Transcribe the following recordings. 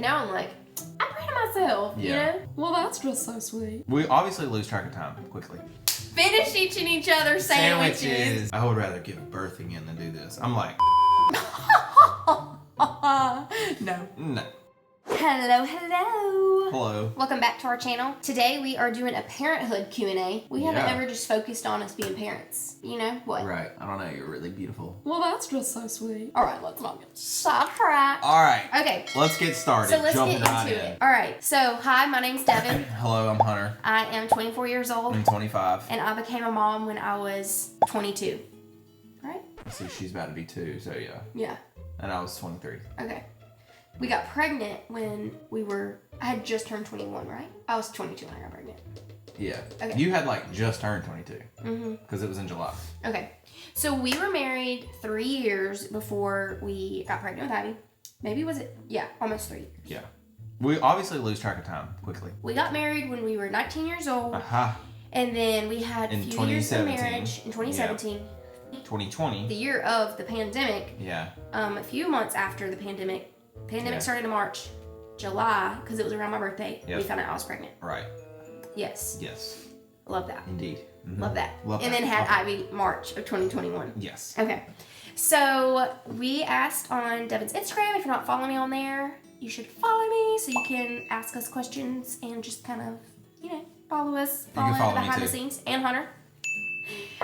now I'm like, I'm proud of myself, you know? Well, that's just so sweet. We obviously lose track of time quickly. Finish eating each other sandwiches. I would rather give birthing in than do this. I'm like, No. no. Hello. Hello. Welcome back to our channel. Today we are doing a Parenthood Q A. We haven't ever just focused on us being parents. You know what? Right. I don't know. You're really beautiful. Well, that's just so sweet. All right, let's not get sidetracked. All right. Okay. Let's get started. So let's Jumping get right into in. it. All right. So hi, my name's Devin. Hello, I'm Hunter. I am 24 years old. I'm 25. And I became a mom when I was 22. Right? So she's about to be 2, so yeah. Yeah. And I was 23. Okay. We got pregnant when I had just turned 21, right? I was 22 when I got pregnant. Yeah. Okay. You had like just turned 22. Mm-hmm. Because it was in July. Okay. So we were married 3 years before we got pregnant with Ivy. Maybe was it? Yeah, almost 3 years. Yeah. We obviously lose track of time quickly. We got married when we were 19 years old. Aha. And then we had a In few years of 2017. marriage in 2017. 2020. The year of the pandemic. Yeah. A few months after the pandemic. Pandemic started in March. July, because it was around my birthday, we found out I was pregnant. Right. Yes. Yes. Love that. Indeed. Mm-hmm. Love that. Love and that. then had Love Ivy March of 2021. Yes. Okay. So we asked on Devin's Instagram. If you're not following me on there, you should follow me so you can ask us questions and just kind of, follow us. Follow follow the me behind too. the scenes. And Hunter.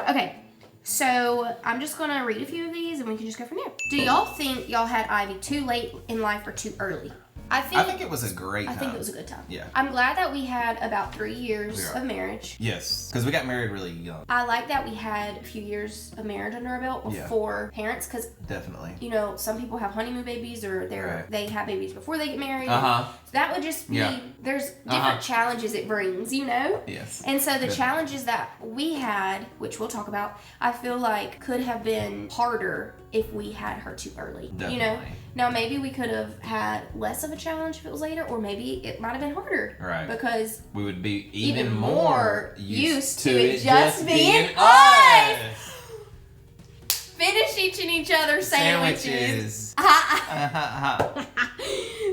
Okay. So I'm just going to read a few of these and we can just go from there. Do y'all think y'all had Ivy too late in life or too early? I think it was a great time. I think it was a good time. Yeah. I'm glad that we had about 3 years of marriage. Yes. Because we got married really young. I like that we had a few years of marriage under our belt before parents, because Definitely. some people have honeymoon babies or they have babies before they get married. Uh-huh. So that would just be there's different challenges it brings, Yes. And so the challenges that we had, which we'll talk about, I feel like could have been harder if we had her too early. Definitely. Now maybe we could have had less of a challenge if it was later, or maybe it might have been harder. Right. Because we would be even more used to it just being us. Finish each other sandwiches.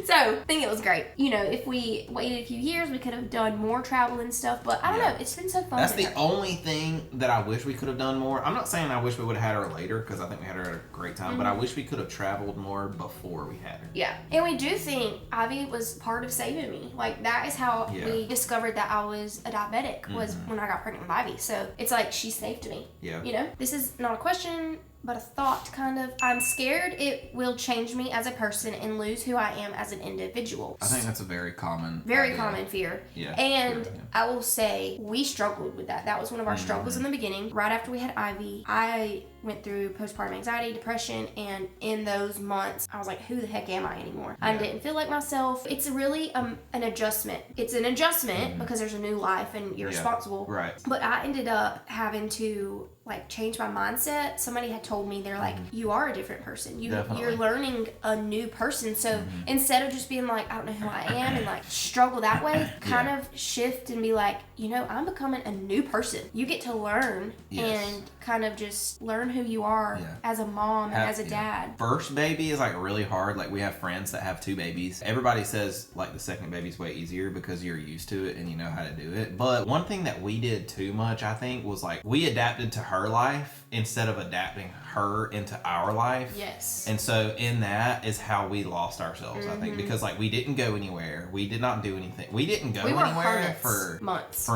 So, I think it was great. If we waited a few years, we could have done more travel and stuff, but I don't know. It's been so fun. That's the only thing that I wish we could have done more. I'm not saying I wish we would have had her later, because I think we had her at a great time, but I wish we could have traveled more before we had her. Yeah. And we do think Ivy was part of saving me. Like, that is how we discovered that I was a diabetic, was when I got pregnant with Ivy. So, it's like she saved me. Yeah. This is not a question, but a thought, kind of. I'm scared it will change me as a person and lose who I am as an individual. I think that's a very common common fear. Yeah. And I will say we struggled with that. That was one of our struggles in the beginning. Right after we had Ivy, I went through postpartum anxiety, depression, and in those months, I was like, who the heck am I anymore? I didn't feel like myself. It's really an adjustment. It's an adjustment because there's a new life and you're responsible. Right. But I ended up having to change my mindset. Somebody had told me, they're like, you are a different person. You're learning a new person. So instead of just being like, I don't know who I am and struggle that way, kind of shift and be like, I'm becoming a new person. You get to learn and kind of just learn who you are as a mom and as a dad. First baby is really hard. We have friends that have 2 babies. Everybody says the second baby's way easier because you're used to it and you know how to do it. But one thing that we did too much, I think, was we adapted to her life instead of adapting her into our life. Yes. And so in that is how we lost ourselves, I think, because we didn't go anywhere. We did not do anything. We didn't go anywhere for months.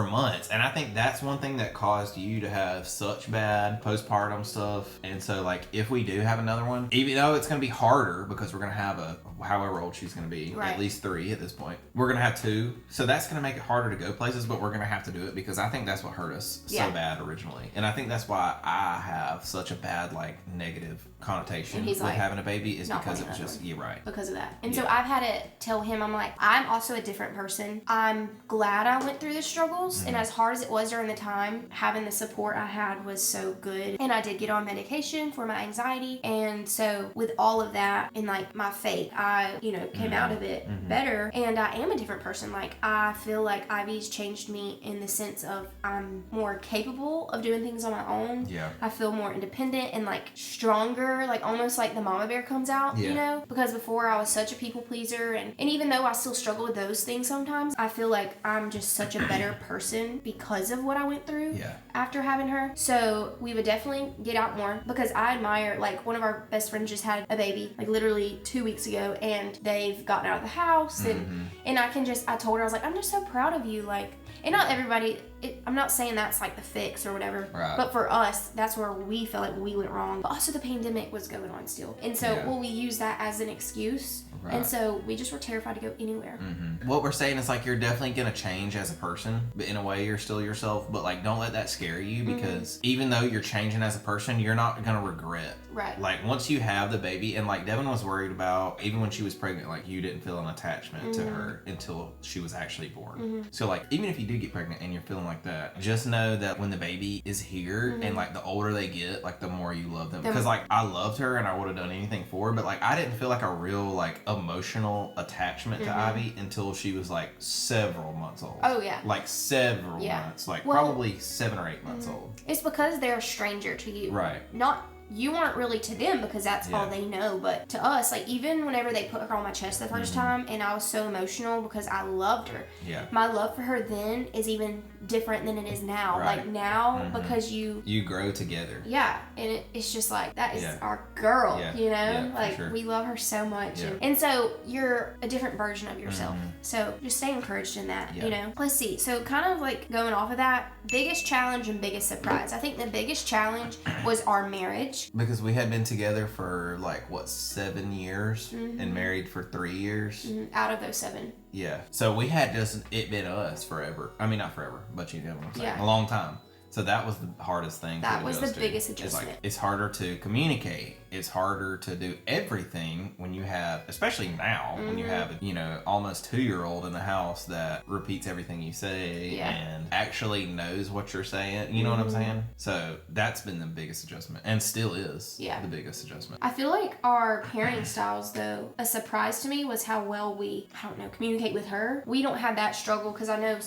And I think that's one thing that caused you to have such bad postpartum stuff. And so if we do have another one, even though it's going to be harder because we're going to have however old she's going to be, at least 3 at this point, we're going to have 2. So that's going to make it harder to go places, but we're going to have to do it because I think that's what hurt us so bad originally. And I think that's why I have such a bad negative connotation with having a baby, is because it was just because of that. And so I've had to tell him, I'm also a different person. I'm glad I went through the struggles, and as hard as it was during the time, having the support I had was so good. And I did get on medication for my anxiety, and so with all of that and my faith, I came out of it better, and I am a different person. I feel like Ivy's changed me in the sense of I'm more capable of doing things on my own. I feel more independent and stronger her, like almost like the mama bear comes out, you know? Because before I was such a people pleaser, and even though I still struggle with those things sometimes, I feel like I'm just such a better person because of what I went through after having her. So we would definitely get out more, because I admire, like, one of our best friends just had a baby, like literally 2 weeks ago, and they've gotten out of the house, and I told her, I was like, I'm just so proud of you, like, and not everybody, I'm not saying that's like the fix or whatever, but for us, that's where we felt like we went wrong. But also the pandemic was going on still. And so, we use that as an excuse. Right. And so we just were terrified to go anywhere. What we're saying is, like, you're definitely going to change as a person, but in a way you're still yourself, but like, don't let that scare you, because even though you're changing as a person, you're not going to regret. Right. Like, once you have the baby, and like Devin was worried about, even when she was pregnant, like, you didn't feel an attachment to her until she was actually born. So like, even if you do get pregnant and you're feeling like that, just know that when the baby is here, and like the older they get, like the more you love them. Because like, I loved her and I would have done anything for her, but like, I didn't feel like a real like emotional attachment to Ivy until she was like several months old. Oh yeah. Like several months, like probably 7 or 8 months old. It's because they're a stranger to you. Right. Not you aren't really to them, because that's all they know, but to us, like, even whenever they put her on my chest the first time, and I was so emotional because I loved her. Yeah. My love for her then is even different than it is now. Right. Like now, because you grow together. Yeah, and it's just like, that is our girl, you know? Like, we love her so much. Yeah. And so you're a different version of yourself. So just stay encouraged in that, you know? Let's see. So kind of like going off of that, biggest challenge and biggest surprise. I think the biggest challenge was our marriage. Because we had been together for like, what, 7 years and married for 3 years. Out of those 7. Yeah. So we had just it been us forever. I mean, not forever, but you know what I'm saying. A long time. So that was the hardest thing. That was the biggest adjustment. It's harder to communicate. It's harder to do everything when you have, especially now, when you have, you know, almost 2-year-old in the house that repeats everything you say and actually knows what you're saying. You know what I'm saying? So that's been the biggest adjustment, and still is the biggest adjustment. I feel like our parenting styles, though, a surprise to me was how well we, communicate with her. We don't have that struggle, because I know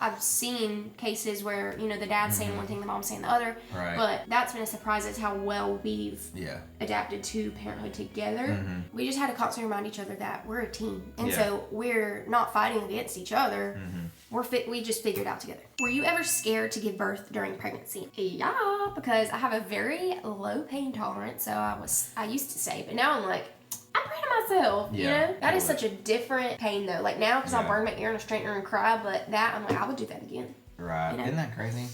I've seen cases where, you know, the dad's saying one thing, the mom's saying the other. Right. But that's been a surprise, is how well we've adapted to parenthood together. We just had to constantly remind each other that we're a team. And so we're not fighting against each other. We just figured it out together. Were you ever scared to give birth during pregnancy? Yeah, because I have a very low pain tolerance. So I used to say, but now I'm like, I'm proud of myself, you know? That is such a different pain, though. Like, now, because I'll burn my ear in a straightener and cry, but that, I'm like, I would do that again. Right. You know? Isn't that crazy?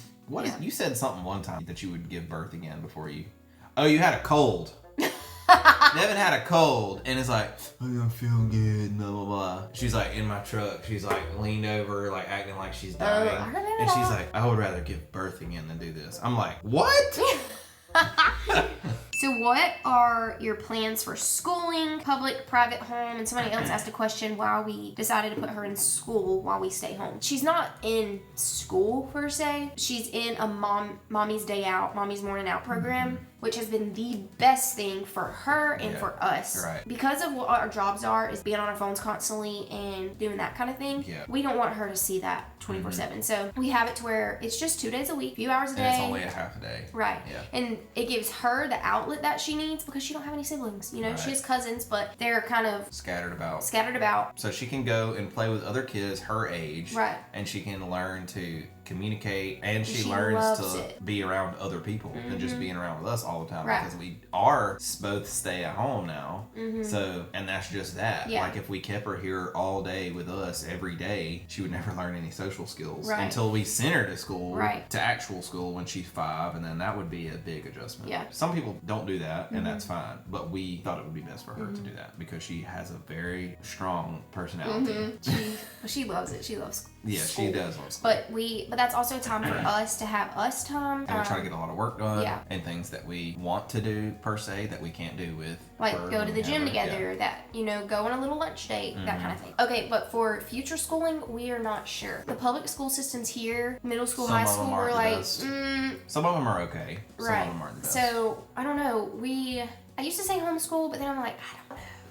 You said something one time that you would give birth again before you... Oh, you had a cold. Devin had a cold, and it's like, I'm not feeling good, blah, blah, blah. She's like, in my truck, she's like, leaned over, like, acting like she's dying. And she's like, I would rather give birth again than do this. I'm like, what? So what are your plans for schooling, public, private home? And somebody else asked a question why we decided to put her in school while we stay home. She's not in school per se. She's in a mommy's day out, mommy's morning out program, which has been the best thing for her and for us. Right. Because of what our jobs are, is being on our phones constantly and doing that kind of thing. Yeah. We don't want her to see that 24/7. So we have it to where it's just 2 days a week, a few hours a day. And it's only a half a day. Right. Yeah. And it gives her the outlet that she needs, because she don't have any siblings. You know, she has cousins, but they're kind of scattered about. So she can go and play with other kids her age. Right. And she can learn to communicate, and she learns to be around other people than just being around with us all the time, because we are both stay at home now. So, and that's just that. Like, if we kept her here all day with us every day, she would never learn any social skills until we send her to school, to actual school when she's 5, and then that would be a big adjustment. Some people don't do that, and that's fine, but we thought it would be best for her to do that, because she has a very strong personality. She loves it. She loves school. She does love school. But that's also time for us to have us time. And we're trying to get a lot of work done, and things that we want to do per se that we can't do with like go to the gym together, that, you know, go on a little lunch date, that kind of thing. Okay, but for future schooling, we are not sure. The public school systems here, middle school, high school, we're like, some of them are okay. Some of them aren't the best. So I don't know. I used to say homeschool, but then I'm like,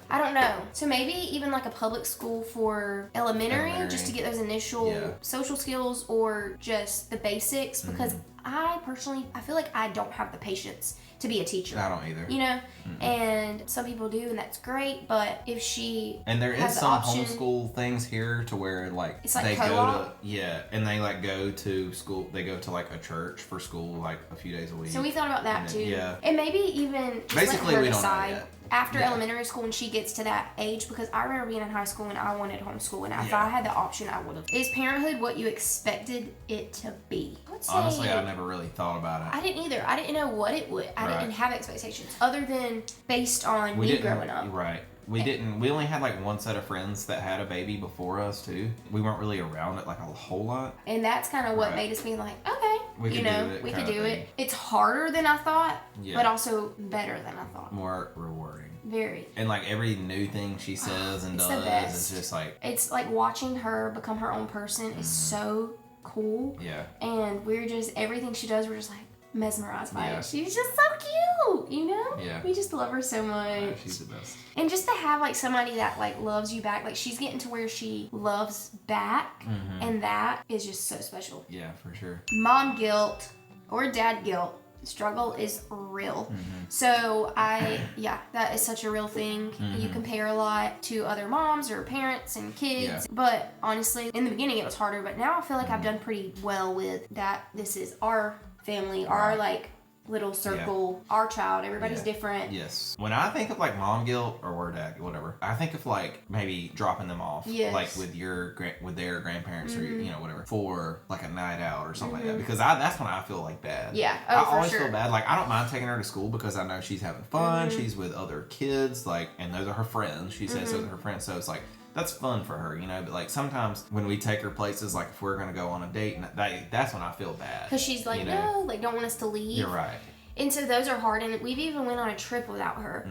I don't know. So maybe even like a public school for elementary. Just to get those initial social skills, or just the basics, because I personally feel like I don't have the patience to be a teacher. I don't either. You know? And some people do, and that's great, but if she and there has is the some option, homeschool things here to where like it's like they co-op. go to and they like go to school, they go to like a church for school like a few days a week. So we thought about that and too. Yeah. And maybe even just basically let her we don't know decide yet. after elementary school when she gets to that age, because I remember being in high school and I wanted homeschool, and if Yeah. I had the option I would have. Is parenthood what you expected it to be? I would say, Honestly, I never really thought about it. I didn't either. I didn't know what it would. I didn't have expectations other than based on me growing up. Right. We only had like one set of friends that had a baby before us too. We weren't really around it like a whole lot. And that's kind of what made us be like, okay, we could do it. it. It's harder than I thought, Yeah. but also better than I thought. More rewarding. Very. And like every new thing she says and It's the does best. is just like, it's like watching her become her own person is so cool. yeah. And we're just, everything she does, we're just like mesmerized by Yeah. it. She's just so cute, you know? Yeah. We just love her so much. Yeah, she's the best. And just to have like somebody that like loves you back, like she's getting to where she loves back, and that is just so special. Yeah, for sure. Mom guilt or dad guilt struggle is real. So that is such a real thing. You compare a lot to other moms or parents and kids, but honestly in the beginning it was harder, but now I feel like I've done pretty well with that. This is our family, our like little circle, our child, everybody's different. Yes. When I think of like mom guilt or dad, whatever, I think of like maybe dropping them off, like with their grandparents or whatever, for like a night out or something like that. Because that's when I feel like bad. Yeah. I always feel bad. Like I don't mind taking her to school because I know she's having fun. She's with other kids, like, and those are her friends. She says those are her friends, so it's like, that's fun for her, but like sometimes when we take her places, like if we're gonna go on a date, and that's when I feel bad. Because she's like, no, like don't want us to leave. You're right. And so those are hard, and we've even went on a trip without her,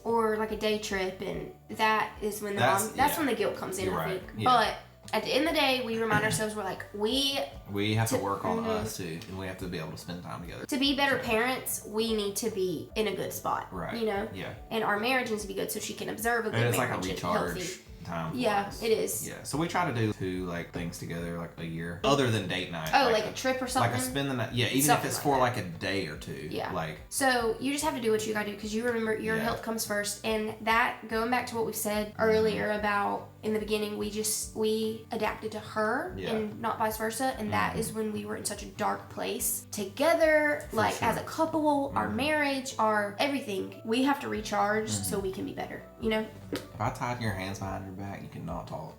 or like a day trip, and that is when that's when the guilt comes in, I think. Yeah. But at the end of the day, we remind ourselves, we're like, we have to work on us too, and we have to be able to spend time together. To be better parents, we need to be in a good spot, right? Yeah. And our marriage needs to be good so she can observe a good marriage. And it's like a recharge healthy time. Yeah, it is. Yeah, so we try to do 2 like things together like a year, other than date night. Oh, like a trip or something. Like a spend the night. Yeah, even something if it's like for that. like a day or 2. Yeah. Like. So you just have to do what you gotta do, because you remember your health comes first, and that going back to what we said earlier about in the beginning, we adapted to her and not vice versa, and that is when we were in such a dark place together, like as a couple, our marriage, our everything. We have to recharge so we can be better. If I tied your hands behind your back, you cannot talk.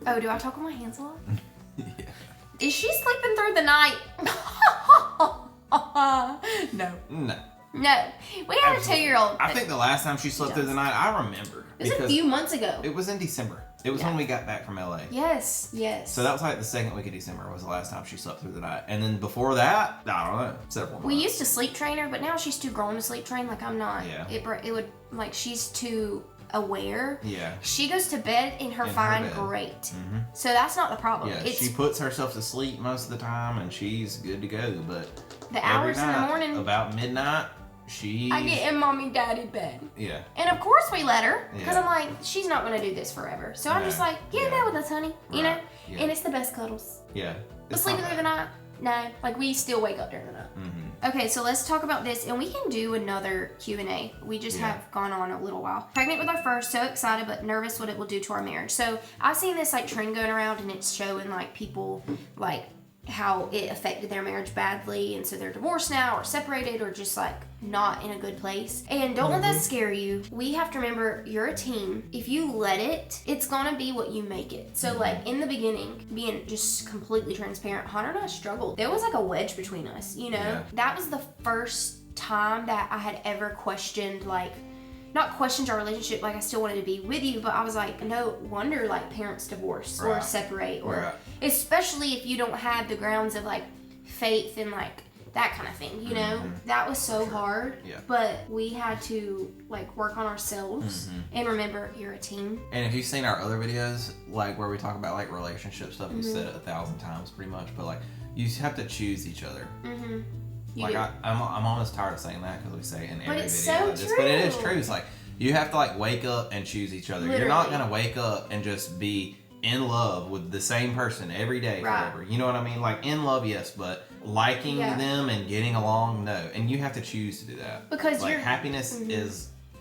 Oh, do I talk with my hands a lot? Yeah. Is she sleeping through the night? No. No. We have a 2-year-old. I think the last time she slept through the night, I remember. It was a few months ago. It was in December. It was when we got back from LA. Yes. So that was like the second week of December was the last time she slept through the night. And then before that, I don't know, several months. We used to sleep train her, but now she's too grown to sleep train. Like I'm not. Yeah. It would, like, she's too aware. Yeah. She goes to bed in her fine great. So that's not the problem. Yeah, she puts herself to sleep most of the time and she's good to go. But the hours in the morning, about midnight, I get in mommy daddy bed. Yeah. And of course we let her, because I'm like, she's not going to do this forever. So I'm just like, get in bed with us, honey. You know? Yeah. And it's the best cuddles. Yeah. But sleeping through the night? No. Like, we still wake up during the night. Okay, so let's talk about this, and we can do another Q&A. We just have gone on a little while. Pregnant with our first, so excited but nervous what it will do to our marriage. So I've seen this like trend going around, and it's showing like people like how it affected their marriage badly, and so they're divorced now or separated or just like not in a good place. And don't let that scare you. We have to remember, you're a team. If you let it, it's gonna be what you make it. So like in the beginning, being just completely transparent, Hunter and I struggled. There was like a wedge between us, That was the first time that I had ever questioned, like, not questioned our relationship, like I still wanted to be with you, but I was like, no wonder like parents divorce or separate, or especially if you don't have the grounds of like faith and like that kind of thing, that was so hard. But we had to like work on ourselves and remember, you're a team. And if you've seen our other videos, like where we talk about like relationship stuff, we said it 1,000 times pretty much, but like you have to choose each other. Like I'm almost tired of saying that because we say it in every video. It's so true. But it is true. It's like you have to like wake up and choose each other. Literally. You're not gonna wake up and just be in love with the same person every day forever. You know what I mean? Like in love, yes, but liking them and getting along. No, and you have to choose to do that because like happiness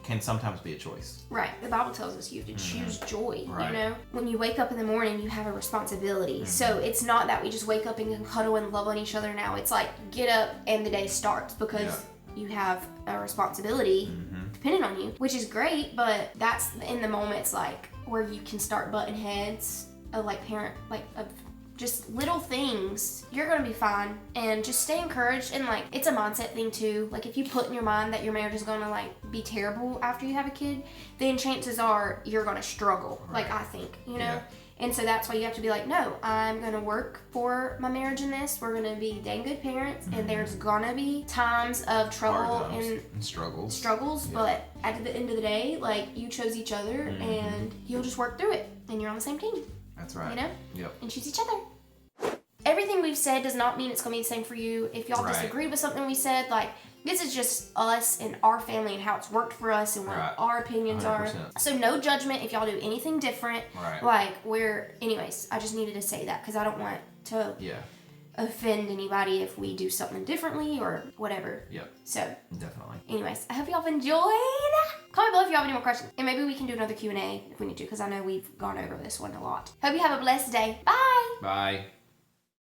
can sometimes be a choice. Right. The Bible tells us you have to choose joy. Right. You know, when you wake up in the morning, you have a responsibility. So it's not that we just wake up and can cuddle and love on each other now. It's like get up and the day starts because you have a responsibility depending on you, which is great. But that's in the moments like where you can start butting heads of like of just little things. You're gonna be fine, and just stay encouraged. And like it's a mindset thing too. Like if you put in your mind that your marriage is gonna like be terrible after you have a kid, then chances are you're gonna struggle. Right. Like I think, you know. And so that's why you have to be like, no, I'm gonna work for my marriage in this. We're gonna be dang good parents, and there's gonna be times of trouble and struggles. But at the end of the day, like you chose each other, and you'll just work through it, and you're on the same team. That's right. You know? Yep. And choose each other. Everything we've said does not mean it's going to be the same for you. If y'all disagree with something we said, like, this is just us and our family and how it's worked for us and what our opinions 100%. Are. So no judgment if y'all do anything different. Right. Like, anyways, I just needed to say that because I don't want to offend anybody if we do something differently or whatever. Yep. So. Definitely. Anyways, I hope y'all have enjoyed. Comment below if you have any more questions. And maybe we can do another Q&A if we need to, because I know we've gone over this one a lot. Hope you have a blessed day. Bye. Bye.